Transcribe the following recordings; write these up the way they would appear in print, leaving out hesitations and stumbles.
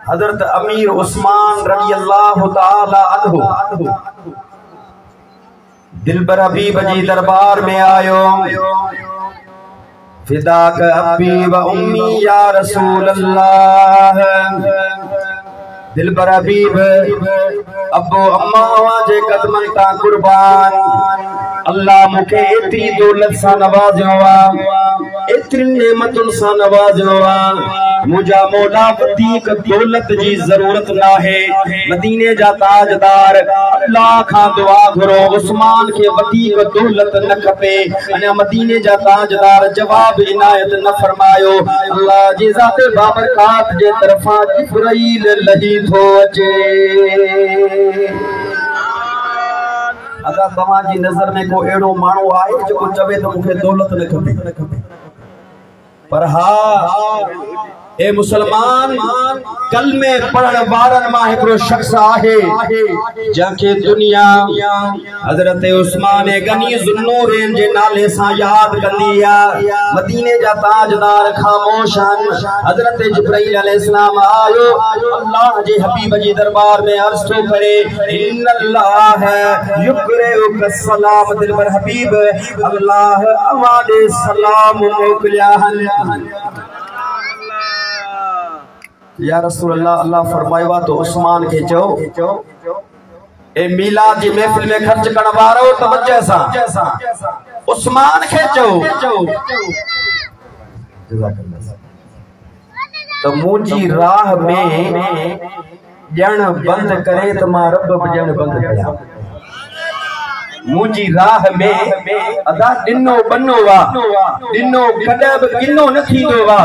हजरत अमीर उस्मान रज़ी अल्लाह ताला अन्हु दिलबर हबीब जी दरबार में आयो। फिदाक अब्बी व उम्मी या रसूल अल्लाह। दिलबर हबीब अब्बो अम्मा जे कदमन ता कुर्बान। अल्लाह मुखे एतरी दौलत सा नवाज़ियो आ, एतरी नेमतुन सा नवाज़ियो आ। मुझा मौला वधीक दौलत जी जरूरत ना है। मदीने जा ताजदार अल्लाह खां दुआ घुरो उस्मान के वधीक दौलत न खपे। अने मदीने जा ताजदार जवाब इनायत न फरमायो। अल्लाह जी ज़ात बाबरकात जे तरफा जिब्राइल लही थो अचे। अगर तव्हां जी नज़र में को एड़ो माण्हू आहे जो चवे तो मुखे दौलत न खपे, पर हाँ ए मुसलमान कलमे पढ़ण वारन मां हिकड़ो शख्स आहे जंहिंखे दुनिया हजरत उस्मान गनी ज़ुन्नूरैन जे नाले सां याद कंदी आहे। मदीने जा ताजदार खामोश आहिनि। हजरत जिब्राइल अलैहिस्सलाम आयो अल्लाह जे हबीब जी दरबार में अर्ज़ थो करे, इन्नल्लाह युक़रिउक सलाम। दिलबर हबीब अल्लाह अवादे सलाम मोकिलिया आहिनि। या रसूल अल्लाह, अल्लाह फरमायो तो उस्मान के चो ए मिलाद जी महफिल में खर्च करण वारो तवज्जो सा उस्मान के चो। तो मुझी राह में जण बंद करे तो मां रब जण बंद कया। मुझी राह में अदा दिनो बनो वा, दिनो कदब किनो न थींदो वा।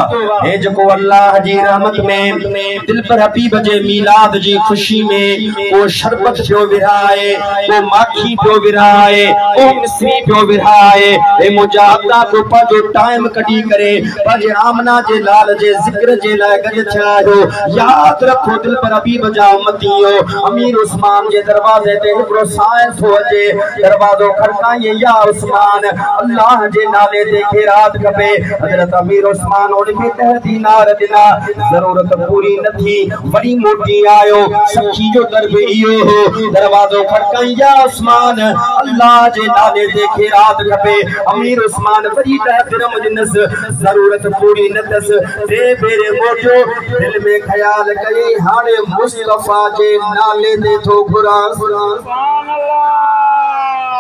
हे जको अल्लाह जी रहमत में दिलबर हबीब जे मिलाद जी खुशी में वो शरबत पियो विराए, वो माखी पियो विराए, वो मिस्री पियो विराए। हे मुझा अदा को पाजो टाइम कढी करे पाजे आमना जे लाल जे जिक्र जे लाए गज छायो। याद रखो दिलबर हबीब जा उम्मतियो, अमीर उस्मान जे दरवाजे ते हिकड़ो साइंस हो अचे। दरवाजो खड़काए या उस्मान अल्लाह जे नाले ते खैरात खपे। हजरत अमीर उस्मान उनके तह दीनार दिना जरूरत पूरी न थी, वरी मोटी आयो। सखी जो दरब इयो हो। दरवाजो खड़काए या उस्मान अल्लाह जे नाले ते खैरात खपे। अमीर उस्मान वरी तह दिनम जिनस जरूरत पूरी न तस। ते बेरे मोटो दिल में ख्याल कई हाणे मुस्तफा जे नाले ते थो घुरा।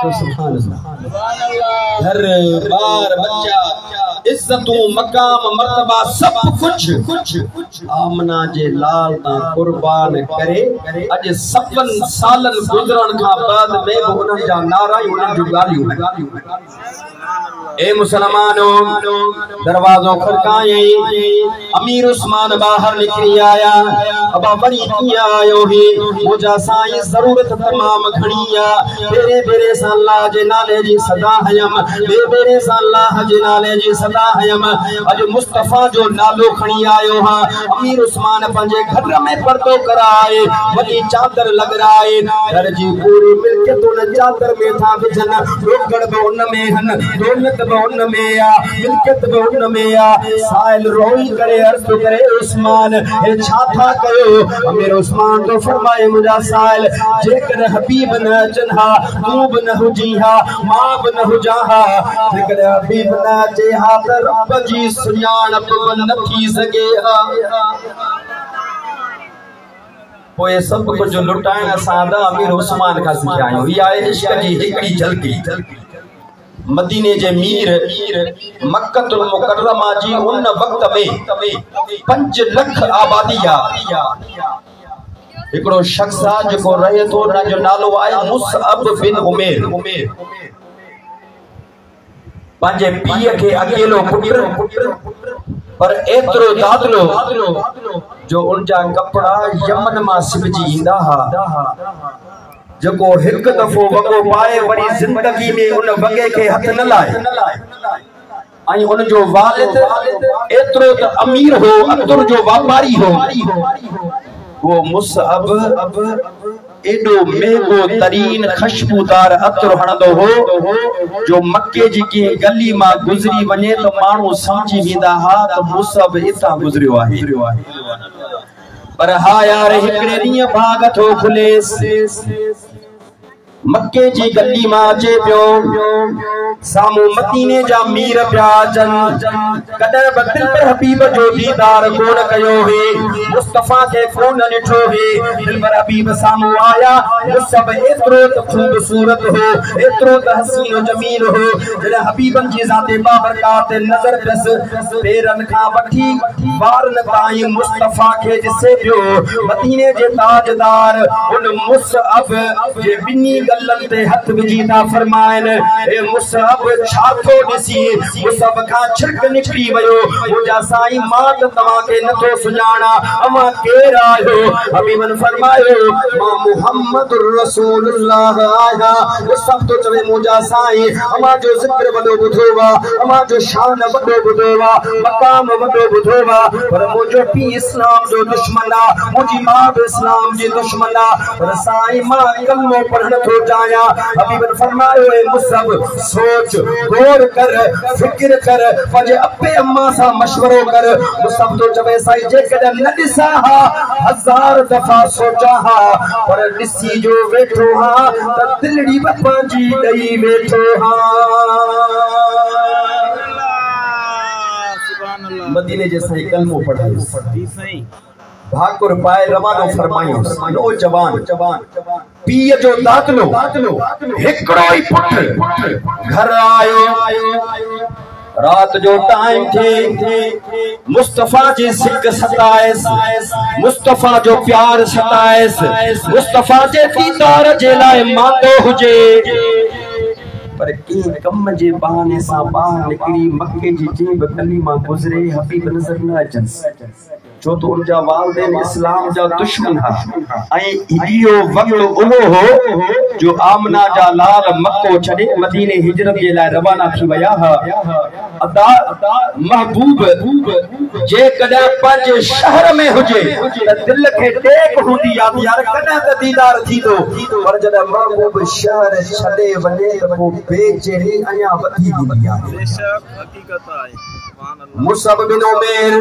सुभान अल्लाह। घर बार बच्चा इज्जतों मकाम मर्तबा सब कुछ आमना जे लाल ता कुर्बान करे। अज 57 सालन गुजरण का बाद में उन्हनि जा नारा उन्हनि जो गालियूं। ए मुसलमानो दरवाजो खड़काए अमीर उस्मान बाहर निकली आया। अब वरी किया आयो ही मुझा साईं जरूरत तमाम खड़िया। बेरे बेरे सा अल्लाह जे नाले जी सदा हयम, बेरे बेरे सा अल्लाह जे नाले जी सदा हयम। अज मुस्तफा जो नालो खणी आयो हां। अमीर उस्मान पंजे घर में पर्दो कराए, वली चादर लगराए। घर जी पूरी मिल्कियत उन चादर में था विझन। रोकड़ बि उन में हन, दौलत बि उन में आ, मिल्कियत बि उन में आ। साइल रोई करे अर्ज़ करे उस्मान हे छा था कयो। अमीर उस्मान तो फरमाए मुझा साइल जेकर हबीब न अचन हा, तू बि न हुजी हा, मां बि न हुजा हा। जेकर हबीब न अचे हा त रब जी सुञाणप बि न थी सघे हा। पोए सब कुछ लुटाइण असां अमीर उस्मान खां सिखिया आहियूं। इहा आहे इश्क जी हिकड़ी झलकी। मदीने जे मीर मक्कतुल मुकर्रमा जी उन वक्त में 5 लख आबादी आ। हिकड़ो शख्स आ जेको रहे तो उन जो नालो आहे मुसअब बिन उमैर। पंहिंजे पीउ खे अकेलो पुत्र पर एतिरो दादलो जो उनजा कपड़ा यमन मां सिबजी ईंदा हा। जको हिक दफो वगो पाए वरी जिंदगी में उन वगे के हथ न लाए। आई उन जो वालिद एतरो त अमीर हो, अतुर जो व्यापारी हो। वो मुसअब एडो महंगो तरीन खुशबूदार अतर हणदो हो जो मक्के जी के गली मां गुजरी वने तो मानू समझी वेंदा हा त मुसब इता गुजरियो आहे पर हा यार हिकड़े ॾींहुं भाग थो खुलेस मक्के जी गली मां अचे पियो सामू मदीने जा मीर पिया अचनि कॾहिं बि दिल पर हबीब जो दीदार कोन कयो हे मुस्तफा के कोन ॾिठो हे दिल पर हबीब सामू आया मुसब एतिरो त खूबसूरत हो एतिरो त हसीन जमील हो जॾहिं हबीबन जी ज़ाते बाबरकात नज़र पियसि पेरनि खां वठी वारनि ताईं मुस्तफा खे ॾिसे पियो मदीने जे ताजदार उन मुसअब जे ॿिन्ही गलनि ते हथ विझी था फरमाइनि ए मुसअब छा थो ॾिसी मुसअब खां छिरक निकिरी वियो मुंहिंजा साईं मां त तव्हांखे नथो सुञाणा अमां केरु आहियो हबीबन फरमायो मां मुहम्मद रसूलुल्लाह आहियां मुसअब तो चवे मुंहिंजा साईं अमां जो ज़िक्र वॾो ॿुधो आहे अमां जो शान वॾो ॿुधो आहे मक़ाम वॾो ॿुधो आहे पर मुंहिंजो पीउ इस्लाम जो दुश्मन आहे मुंहिंजी मां बि इस्लाम जी दुश्मन आहे पर साईं मां कलमो पढ़ण थो चाहियां हबीबन फरमायो ए मुसअब सोच गौर कर फिक्र कर पंहिंजे अब्बे अम्मा सां मशवरो कर मुसअब तो चवे साईं जेकॾहिं न ॾिसां हा हज़ार दफ़ा सोचां हा पर ॾिसी जो वेठो हा त दिलड़ी बि पंहिंजी ॾेई वेठो हा मदीने जे साईं कलमो पढ़ायो भाकुर पाए रवानो फरमायो नौजवान पीअ जो दाखलो हिकड़ो ई पुट घर आयो रात जो टाइम थे मुस्तफा जी सिक सताइस मुस्तफा जो प्यार सताइस मुस्तफा जे दीदार जे लाइ मांदो हुजे पर के कम जे बहाने सां ॿाहिरि निकिरी मक्के जी जेब गली मां गुज़रे हबीब नज़र न अचनि छो तो उनजा वालिदैन इस्लाम जा दुश्मन हा ऐं इहो वक़्तु उहो हो जो आमना जा लाल मक्को छॾे मदीने हिजरत जे लाइ रवाना थी विया हा अदा महबूब जेकॾहिं पंहिंजे शहर में हुजे त दिल खे टेक हूंदी आहे यार कॾहिं त दीदार थींदो पर जॾहिं महबूब शहर छॾे वञे त पोइ बेचैनी अञा वधी वेंदी आहे। मुसअब बिन उमैर